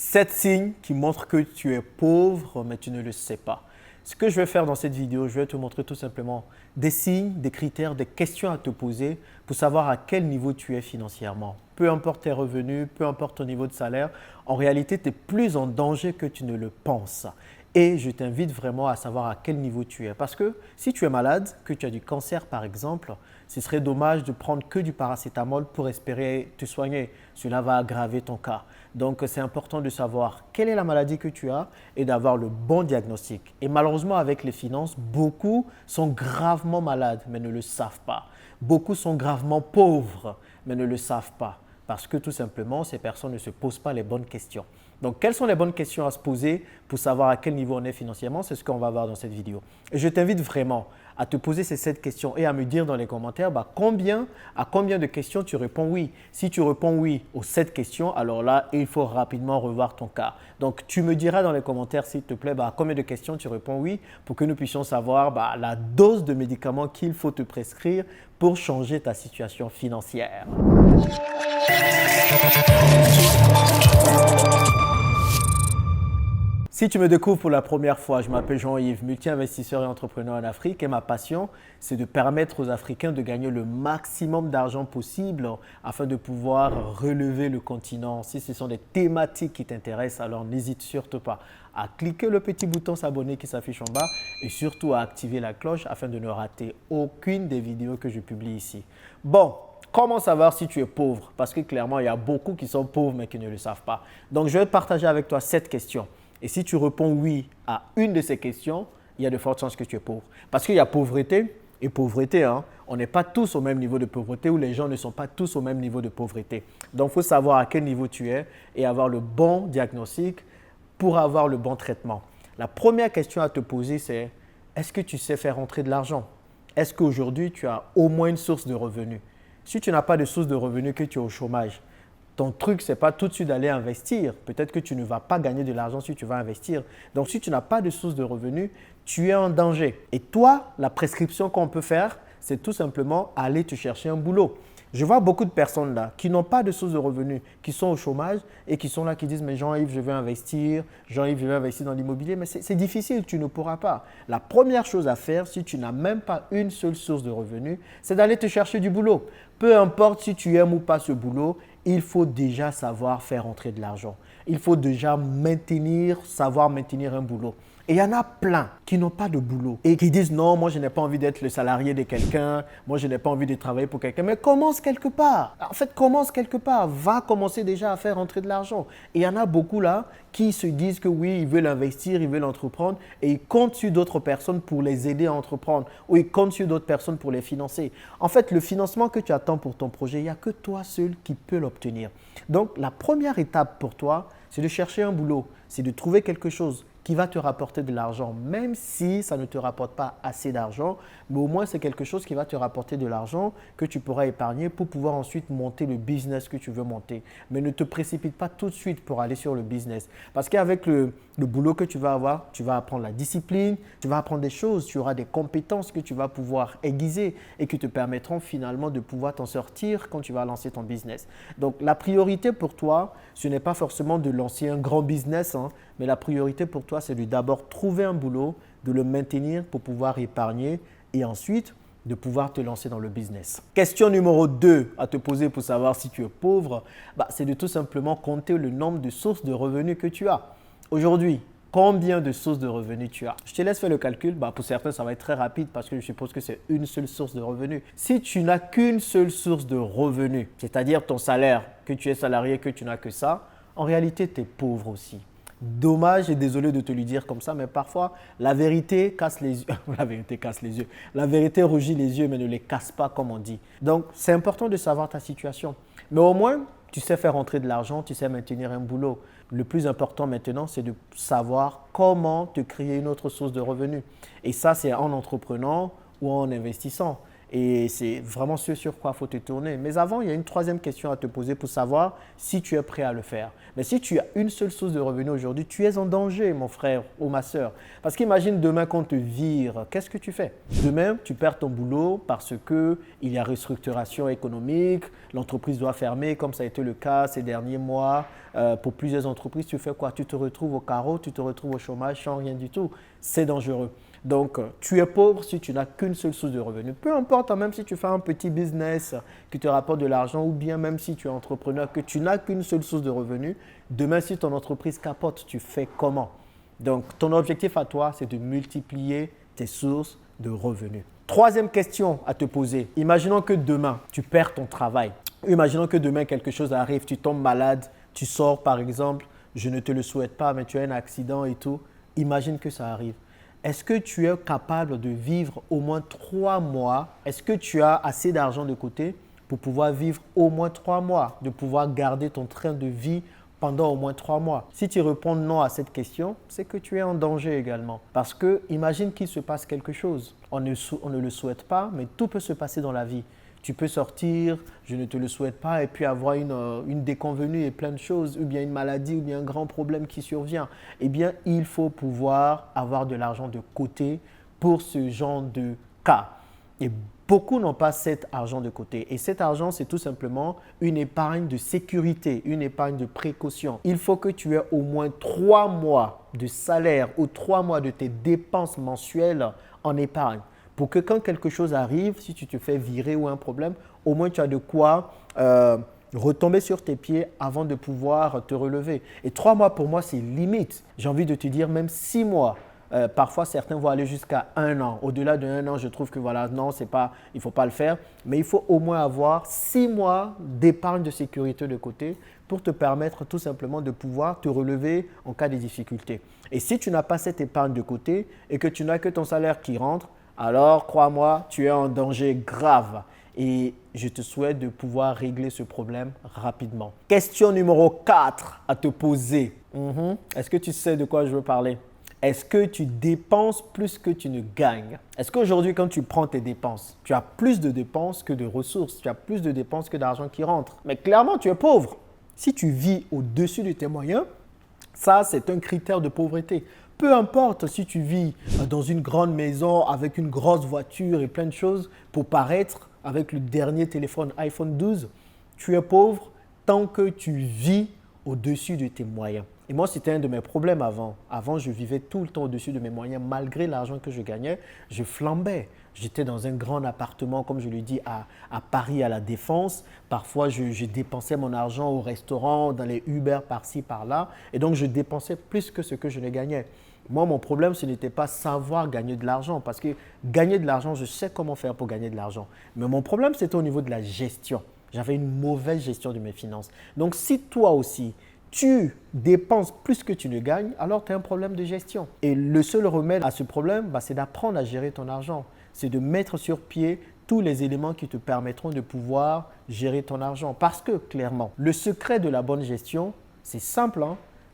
7 signes qui montrent que tu es pauvre, mais tu ne le sais pas. Ce que je vais faire dans cette vidéo, je vais te montrer tout simplement des signes, des critères, des questions à te poser pour savoir à quel niveau tu es financièrement. Peu importe tes revenus, peu importe ton niveau de salaire, en réalité, tu es plus en danger que tu ne le penses. Et je t'invite vraiment à savoir à quel niveau tu es. Parce que si tu es malade, que tu as du cancer par exemple, ce serait dommage de prendre que du paracétamol pour espérer te soigner. Cela va aggraver ton cas. Donc, c'est important de savoir quelle est la maladie que tu as et d'avoir le bon diagnostic. Et malheureusement, avec les finances, beaucoup sont gravement malades, mais ne le savent pas. Beaucoup sont gravement pauvres, mais ne le savent pas. Parce que tout simplement, ces personnes ne se posent pas les bonnes questions. Donc, quelles sont les bonnes questions à se poser pour savoir à quel niveau on est financièrement? C'est ce qu'on va voir dans cette vidéo. Et je t'invite vraiment à te poser ces 7 questions et à me dire dans les commentaires à combien de questions tu réponds oui. Si tu réponds oui aux 7 questions, alors là, il faut rapidement revoir ton cas. Donc, tu me diras dans les commentaires, s'il te plaît, à combien de questions tu réponds oui pour que nous puissions savoir la dose de médicaments qu'il faut te prescrire pour changer ta situation financière. Si tu me découvres pour la première fois, je m'appelle Jean-Yves, multi-investisseur et entrepreneur en Afrique et ma passion, c'est de permettre aux Africains de gagner le maximum d'argent possible afin de pouvoir relever le continent. Si ce sont des thématiques qui t'intéressent, alors n'hésite surtout pas à cliquer le petit bouton s'abonner qui s'affiche en bas et surtout à activer la cloche afin de ne rater aucune des vidéos que je publie ici. Bon. Comment savoir si tu es pauvre? Parce que clairement, il y a beaucoup qui sont pauvres mais qui ne le savent pas. Donc, je vais partager avec toi 7 questions. Et si tu réponds oui à une de ces questions, il y a de fortes chances que tu es pauvre. Parce qu'il y a pauvreté et pauvreté. On n'est pas tous au même niveau de pauvreté ou les gens ne sont pas tous au même niveau de pauvreté. Donc, il faut savoir à quel niveau tu es et avoir le bon diagnostic pour avoir le bon traitement. La première question à te poser, c'est est-ce que tu sais faire rentrer de l'argent? Est-ce qu'aujourd'hui, tu as au moins une source de revenus? Si tu n'as pas de source de revenus, que tu es au chômage, ton truc, ce n'est pas tout de suite d'aller investir. Peut-être que tu ne vas pas gagner de l'argent si tu vas investir. Donc, si tu n'as pas de source de revenus, tu es en danger. Et toi, la prescription qu'on peut faire, c'est tout simplement aller te chercher un boulot. Je vois beaucoup de personnes là qui n'ont pas de source de revenus, qui sont au chômage et qui sont là, qui disent « mais Jean-Yves, je vais investir, Jean-Yves, je vais investir dans l'immobilier ». Mais c'est difficile, tu ne pourras pas. La première chose à faire, si tu n'as même pas une seule source de revenus, c'est d'aller te chercher du boulot. Peu importe si tu aimes ou pas ce boulot, il faut déjà savoir faire entrer de l'argent. Il faut déjà savoir maintenir un boulot. Et il y en a plein qui n'ont pas de boulot et qui disent non, moi je n'ai pas envie d'être le salarié de quelqu'un, moi je n'ai pas envie de travailler pour quelqu'un. Mais commence quelque part. En fait, commence quelque part. Va commencer déjà à faire entrer de l'argent. Et il y en a beaucoup là qui se disent que oui, ils veulent investir, ils veulent entreprendre et ils comptent sur d'autres personnes pour les aider à entreprendre ou ils comptent sur d'autres personnes pour les financer. En fait, le financement que tu attends pour ton projet, il n'y a que toi seul qui peux l'obtenir. Donc, la première étape pour toi, c'est de chercher un boulot, c'est de trouver quelque chose qui va te rapporter de l'argent, même si ça ne te rapporte pas assez d'argent, mais au moins c'est quelque chose qui va te rapporter de l'argent que tu pourras épargner pour pouvoir ensuite monter le business que tu veux monter. Mais ne te précipite pas tout de suite pour aller sur le business parce qu'avec le boulot que tu vas avoir, tu vas apprendre la discipline, tu vas apprendre des choses, tu auras des compétences que tu vas pouvoir aiguiser et qui te permettront finalement de pouvoir t'en sortir quand tu vas lancer ton business. Donc la priorité pour toi, ce n'est pas forcément de lancer un grand business, mais la priorité pour toi, c'est de d'abord trouver un boulot, de le maintenir pour pouvoir épargner et ensuite de pouvoir te lancer dans le business. Question numéro 2 à te poser pour savoir si tu es pauvre, c'est de tout simplement compter le nombre de sources de revenus que tu as. Aujourd'hui, combien de sources de revenus tu as? Je te laisse faire le calcul. Pour certains, ça va être très rapide parce que je suppose que c'est une seule source de revenus. Si tu n'as qu'une seule source de revenus, c'est-à-dire ton salaire, que tu es salarié, que tu n'as que ça, en réalité, tu es pauvre aussi. Dommage et désolé de te le dire comme ça, mais parfois, la vérité casse les yeux. La vérité casse les yeux. La vérité rougit les yeux, mais ne les casse pas, comme on dit. Donc, c'est important de savoir ta situation. Mais au moins, tu sais faire rentrer de l'argent, tu sais maintenir un boulot. Le plus important maintenant, c'est de savoir comment te créer une autre source de revenus. Et ça, c'est en entreprenant ou en investissant. Et c'est vraiment ce sur quoi il faut te tourner. Mais avant, il y a une troisième question à te poser pour savoir si tu es prêt à le faire. Mais si tu as une seule source de revenus aujourd'hui, tu es en danger, mon frère ou ma soeur. Parce qu'imagine demain qu'on te vire, qu'est-ce que tu fais? Demain, tu perds ton boulot parce qu'il y a restructuration économique, l'entreprise doit fermer comme ça a été le cas ces derniers mois. pour plusieurs entreprises, tu fais quoi? Tu te retrouves au carreau, tu te retrouves au chômage sans rien du tout. C'est dangereux. Donc, tu es pauvre si tu n'as qu'une seule source de revenus. Peu importe, hein, même si tu fais un petit business qui te rapporte de l'argent ou bien même si tu es entrepreneur, que tu n'as qu'une seule source de revenus, demain, si ton entreprise capote, tu fais comment? Donc, ton objectif à toi, c'est de multiplier tes sources de revenus. Troisième question à te poser. Imaginons que demain, tu perds ton travail. Imaginons que demain, quelque chose arrive, tu tombes malade, tu sors par exemple, je ne te le souhaite pas, mais tu as un accident et tout. Imagine que ça arrive. Est-ce que tu es capable de vivre au moins 3 mois? Est-ce que tu as assez d'argent de côté pour pouvoir vivre au moins 3 mois, de pouvoir garder ton train de vie pendant au moins 3 mois? Si tu réponds non à cette question, c'est que tu es en danger également. Parce que imagine qu'il se passe quelque chose. On ne le souhaite pas, mais tout peut se passer dans la vie. Tu peux sortir, je ne te le souhaite pas, et puis avoir une déconvenue et plein de choses, ou bien une maladie, ou bien un grand problème qui survient. Eh bien, il faut pouvoir avoir de l'argent de côté pour ce genre de cas. Et beaucoup n'ont pas cet argent de côté. Et cet argent, c'est tout simplement une épargne de sécurité, une épargne de précaution. Il faut que tu aies au moins 3 mois de salaire ou 3 mois de tes dépenses mensuelles en épargne. Pour que quand quelque chose arrive, si tu te fais virer ou un problème, au moins tu as de quoi retomber sur tes pieds avant de pouvoir te relever. Et 3 mois pour moi, c'est limite. J'ai envie de te dire même 6 mois. Parfois, certains vont aller jusqu'à 1 an. Au-delà de 1 an, je trouve que voilà, non, il ne faut pas le faire. Mais il faut au moins avoir 6 mois d'épargne de sécurité de côté pour te permettre tout simplement de pouvoir te relever en cas de difficulté. Et si tu n'as pas cette épargne de côté et que tu n'as que ton salaire qui rentre, alors crois-moi, tu es en danger grave. Et je te souhaite de pouvoir régler ce problème rapidement. Question numéro 4 à te poser. Est-ce que tu sais de quoi je veux parler? Est-ce que tu dépenses plus que tu ne gagnes? Est-ce qu'aujourd'hui, quand tu prends tes dépenses, tu as plus de dépenses que de ressources? Tu as plus de dépenses que d'argent qui rentre? Mais clairement, tu es pauvre. Si tu vis au-dessus de tes moyens, ça, c'est un critère de pauvreté. Peu importe si tu vis dans une grande maison avec une grosse voiture et plein de choses pour paraître avec le dernier téléphone iPhone 12, tu es pauvre tant que tu vis au-dessus de tes moyens. Et moi, c'était un de mes problèmes avant. Avant, je vivais tout le temps au-dessus de mes moyens. Malgré l'argent que je gagnais, je flambais. J'étais dans un grand appartement, comme je le dis, à Paris, à La Défense. Parfois, je dépensais mon argent au restaurant, dans les Uber par-ci, par-là. Et donc, je dépensais plus que ce que je ne gagnais. Moi, mon problème, ce n'était pas savoir gagner de l'argent. Parce que gagner de l'argent, je sais comment faire pour gagner de l'argent. Mais mon problème, c'était au niveau de la gestion. J'avais une mauvaise gestion de mes finances. Donc, si toi aussi, tu dépenses plus que tu ne gagnes, alors tu as un problème de gestion. Et le seul remède à ce problème, c'est d'apprendre à gérer ton argent. C'est de mettre sur pied tous les éléments qui te permettront de pouvoir gérer ton argent. Parce que clairement, le secret de la bonne gestion, c'est simple,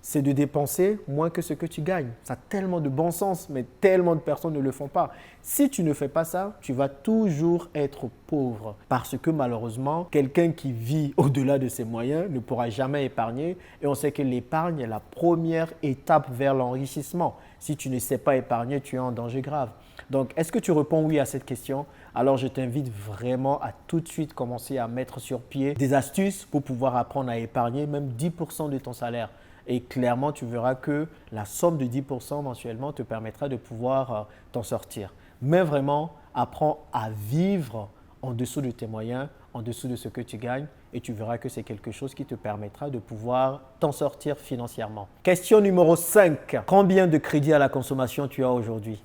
c'est de dépenser moins que ce que tu gagnes. Ça a tellement de bon sens, mais tellement de personnes ne le font pas. Si tu ne fais pas ça, tu vas toujours être pauvre. Parce que malheureusement, quelqu'un qui vit au-delà de ses moyens ne pourra jamais épargner. Et on sait que l'épargne est la première étape vers l'enrichissement. Si tu ne sais pas épargner, tu es en danger grave. Donc, est-ce que tu réponds oui à cette question? Alors, je t'invite vraiment à tout de suite commencer à mettre sur pied des astuces pour pouvoir apprendre à épargner même 10% de ton salaire. Et clairement, tu verras que la somme de 10% mensuellement te permettra de pouvoir t'en sortir. Mais vraiment, apprends à vivre en dessous de tes moyens, en dessous de ce que tu gagnes et tu verras que c'est quelque chose qui te permettra de pouvoir t'en sortir financièrement. Question numéro 5. Combien de crédits à la consommation tu as aujourd'hui?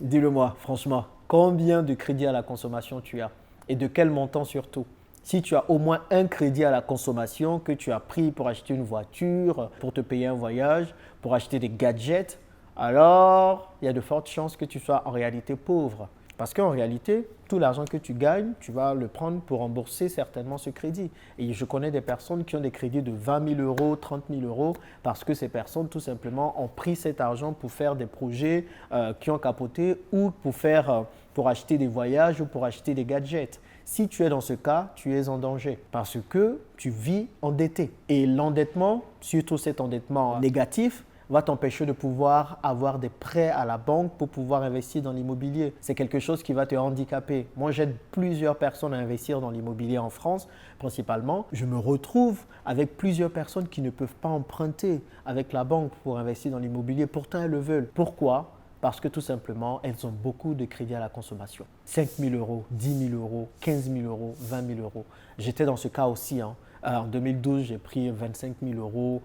Dis-le-moi, franchement. Combien de crédits à la consommation tu as? Et de quel montant surtout? Si tu as au moins un crédit à la consommation que tu as pris pour acheter une voiture, pour te payer un voyage, pour acheter des gadgets, alors il y a de fortes chances que tu sois en réalité pauvre. Parce qu'en réalité, tout l'argent que tu gagnes, tu vas le prendre pour rembourser certainement ce crédit. Et je connais des personnes qui ont des crédits de 20 000 euros, 30 000 euros, parce que ces personnes tout simplement ont pris cet argent pour faire des projets qui ont capoté ou pour acheter des voyages ou pour acheter des gadgets. Si tu es dans ce cas, tu es en danger parce que tu vis endetté. Et l'endettement, surtout cet endettement négatif, va t'empêcher de pouvoir avoir des prêts à la banque pour pouvoir investir dans l'immobilier. C'est quelque chose qui va te handicaper. Moi, j'aide plusieurs personnes à investir dans l'immobilier en France, principalement. Je me retrouve avec plusieurs personnes qui ne peuvent pas emprunter avec la banque pour investir dans l'immobilier. Pourtant, elles le veulent. Pourquoi ? Parce que tout simplement, elles ont beaucoup de crédits à la consommation. 5 000 euros, 10 000 euros, 15 000 euros, 20 000 euros. J'étais dans ce cas aussi. En 2012, j'ai pris 25 000 euros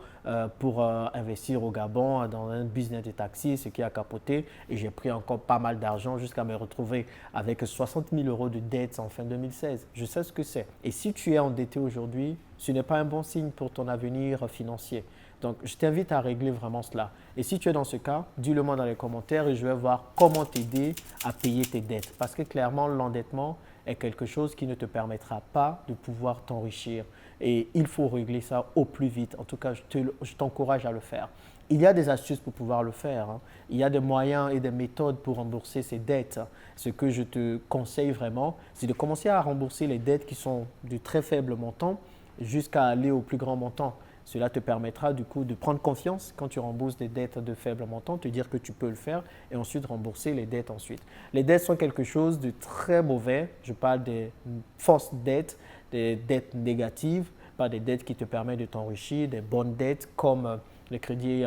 pour investir au Gabon dans un business de taxi, ce qui a capoté. Et j'ai pris encore pas mal d'argent jusqu'à me retrouver avec 60 000 euros de dettes en fin 2016. Je sais ce que c'est. Et si tu es endetté aujourd'hui, ce n'est pas un bon signe pour ton avenir financier. Donc, je t'invite à régler vraiment cela. Et si tu es dans ce cas, dis-le-moi dans les commentaires et je vais voir comment t'aider à payer tes dettes. Parce que clairement, l'endettement est quelque chose qui ne te permettra pas de pouvoir t'enrichir. Et il faut régler ça au plus vite. En tout cas, je t'encourage à le faire. Il y a des astuces pour pouvoir le faire. Il y a des moyens et des méthodes pour rembourser ces dettes. Ce que je te conseille vraiment, c'est de commencer à rembourser les dettes qui sont de très faible montant jusqu'à aller au plus grand montant. Cela te permettra du coup de prendre confiance quand tu rembourses des dettes de faible montant, te dire que tu peux le faire et ensuite rembourser les dettes ensuite. Les dettes sont quelque chose de très mauvais. Je parle des fausses dettes, des dettes négatives, pas des dettes qui te permettent de t'enrichir, des bonnes dettes comme les crédits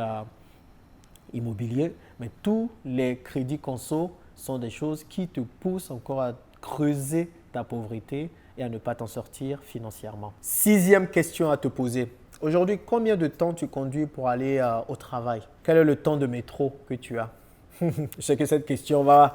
immobiliers. Mais tous les crédits conso sont des choses qui te poussent encore à creuser ta pauvreté et à ne pas t'en sortir financièrement. 6e question à te poser. Aujourd'hui, combien de temps tu conduis pour aller au travail? Quel est le temps de métro que tu as? Je sais que cette question va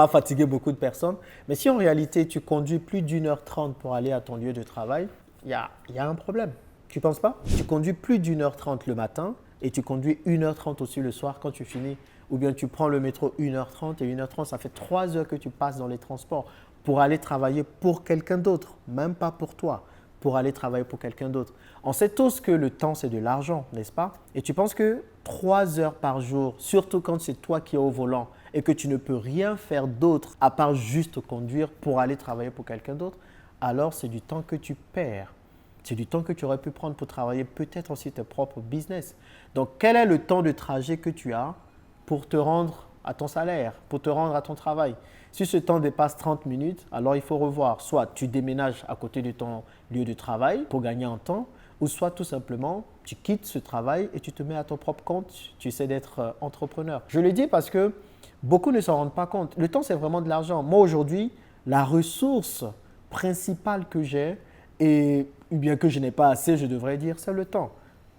fatiguer beaucoup de personnes. Mais si en réalité, tu conduis plus d'1h30 pour aller à ton lieu de travail, il y a un problème. Tu ne penses pas? Tu conduis plus d'1h30 le matin et tu conduis 1h30 aussi le soir quand tu finis. Ou bien tu prends le métro 1h30 et 1h30, ça fait 3 heures que tu passes dans les transports pour aller travailler pour quelqu'un d'autre, même pas pour toi. Pour aller travailler pour quelqu'un d'autre. On sait tous que le temps, c'est de l'argent, n'est-ce pas? Et tu penses que 3 heures par jour, surtout quand c'est toi qui es au volant et que tu ne peux rien faire d'autre à part juste conduire pour aller travailler pour quelqu'un d'autre, alors c'est du temps que tu perds. C'est du temps que tu aurais pu prendre pour travailler peut-être aussi tes propres business. Donc, quel est le temps de trajet que tu as pour te rendre à ton salaire, pour te rendre à ton travail? Si ce temps dépasse 30 minutes, alors il faut revoir. Soit tu déménages à côté de ton lieu de travail pour gagner en temps, ou soit tout simplement tu quittes ce travail et tu te mets à ton propre compte, tu essaies d'être entrepreneur. Je le dis parce que beaucoup ne s'en rendent pas compte. Le temps, c'est vraiment de l'argent. Moi, aujourd'hui, la ressource principale que j'ai, et bien que je n'ai pas assez, je devrais dire, c'est le temps.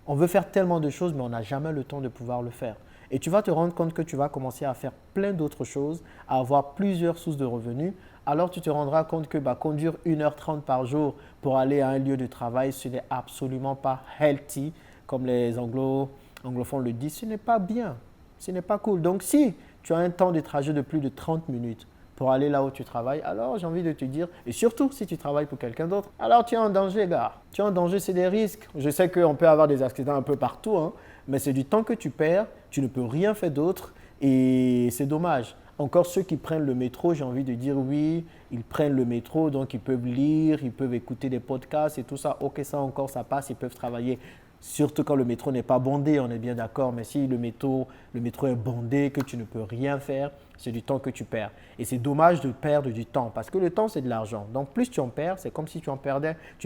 On veut faire tellement de choses, mais on n'a jamais le temps de pouvoir le faire. Et tu vas te rendre compte que tu vas commencer à faire plein d'autres choses, à avoir plusieurs sources de revenus. Alors, tu te rendras compte que conduire 1h30 par jour pour aller à un lieu de travail, ce n'est absolument pas healthy, comme les anglophones le disent. Ce n'est pas bien, ce n'est pas cool. Donc, si tu as un temps de trajet de plus de 30 minutes pour aller là où tu travailles, alors j'ai envie de te dire, et surtout si tu travailles pour quelqu'un d'autre, alors tu es en danger, gars. Tu es en danger, c'est des risques. Je sais qu'on peut avoir des accidents un peu partout, mais c'est du temps que tu perds, tu ne peux rien faire d'autre et c'est dommage. Encore ceux qui prennent le métro, j'ai envie de dire oui, ils prennent le métro, donc ils peuvent lire, ils peuvent écouter des podcasts et tout ça. Ok, ça encore, ça passe, ils peuvent travailler. Surtout quand le métro n'est pas bondé, on est bien d'accord. Mais si le métro est bondé, que tu ne peux rien faire, c'est du temps que tu perds. Et c'est dommage de perdre du temps parce que le temps, c'est de l'argent. Donc, plus tu en perds, c'est comme si tu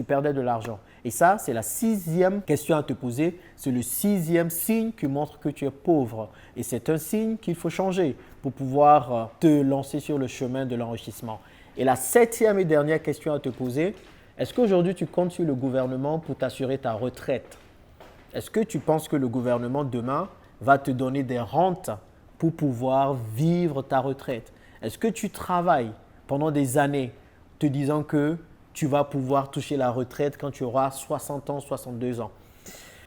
perdais de l'argent. Et ça, c'est la 6e question à te poser. C'est le 6e signe qui montre que tu es pauvre. Et c'est un signe qu'il faut changer pour pouvoir te lancer sur le chemin de l'enrichissement. Et la 7e et dernière question à te poser, est-ce qu'aujourd'hui, tu comptes sur le gouvernement pour t'assurer ta retraite? Est-ce que tu penses que le gouvernement demain va te donner des rentes pour pouvoir vivre ta retraite? Est-ce que tu travailles pendant des années te disant que tu vas pouvoir toucher la retraite quand tu auras 60 ans, 62 ans?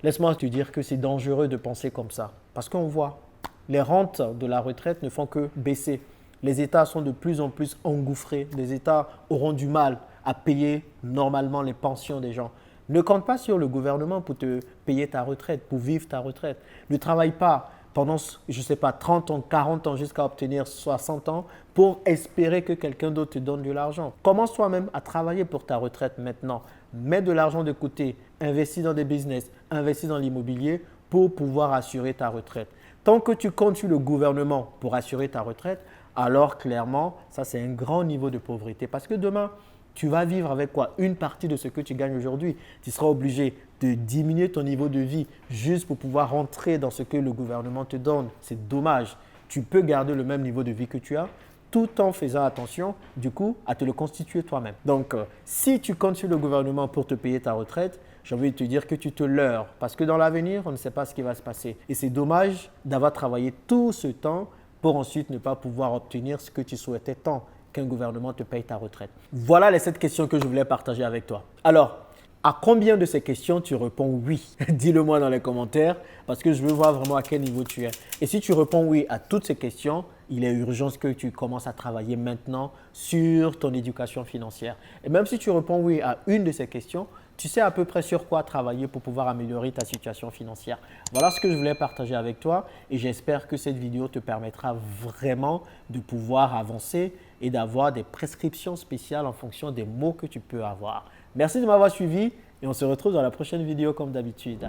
Laisse-moi te dire que c'est dangereux de penser comme ça parce qu'on voit les rentes de la retraite ne font que baisser. Les États sont de plus en plus engouffrés. Les États auront du mal à payer normalement les pensions des gens. Ne compte pas sur le gouvernement pour te payer ta retraite, pour vivre ta retraite. Ne travaille pas pendant, je ne sais pas, 30 ans, 40 ans jusqu'à obtenir 60 ans pour espérer que quelqu'un d'autre te donne de l'argent. Commence toi-même à travailler pour ta retraite maintenant. Mets de l'argent de côté. investis dans des business, investis dans l'immobilier pour pouvoir assurer ta retraite. Tant que tu comptes sur le gouvernement pour assurer ta retraite, alors clairement, ça c'est un grand niveau de pauvreté. Parce que demain, tu vas vivre avec quoi? Une partie de ce que tu gagnes aujourd'hui. Tu seras obligé de diminuer ton niveau de vie juste pour pouvoir rentrer dans ce que le gouvernement te donne. C'est dommage. Tu peux garder le même niveau de vie que tu as tout en faisant attention, du coup, à te le constituer toi-même. Donc, si tu comptes sur le gouvernement pour te payer ta retraite, j'ai envie de te dire que tu te leurres parce que dans l'avenir, on ne sait pas ce qui va se passer. Et c'est dommage d'avoir travaillé tout ce temps pour ensuite ne pas pouvoir obtenir ce que tu souhaitais tant qu'un gouvernement te paye ta retraite. Voilà les 7 questions que je voulais partager avec toi. Alors, à combien de ces questions tu réponds oui? Dis-le moi dans les commentaires parce que je veux voir vraiment à quel niveau tu es. Et si tu réponds oui à toutes ces questions, il est urgent que tu commences à travailler maintenant sur ton éducation financière. Et même si tu réponds oui à une de ces questions, tu sais à peu près sur quoi travailler pour pouvoir améliorer ta situation financière. Voilà ce que je voulais partager avec toi et j'espère que cette vidéo te permettra vraiment de pouvoir avancer et d'avoir des prescriptions spéciales en fonction des mots que tu peux avoir. Merci de m'avoir suivi et on se retrouve dans la prochaine vidéo comme d'habitude.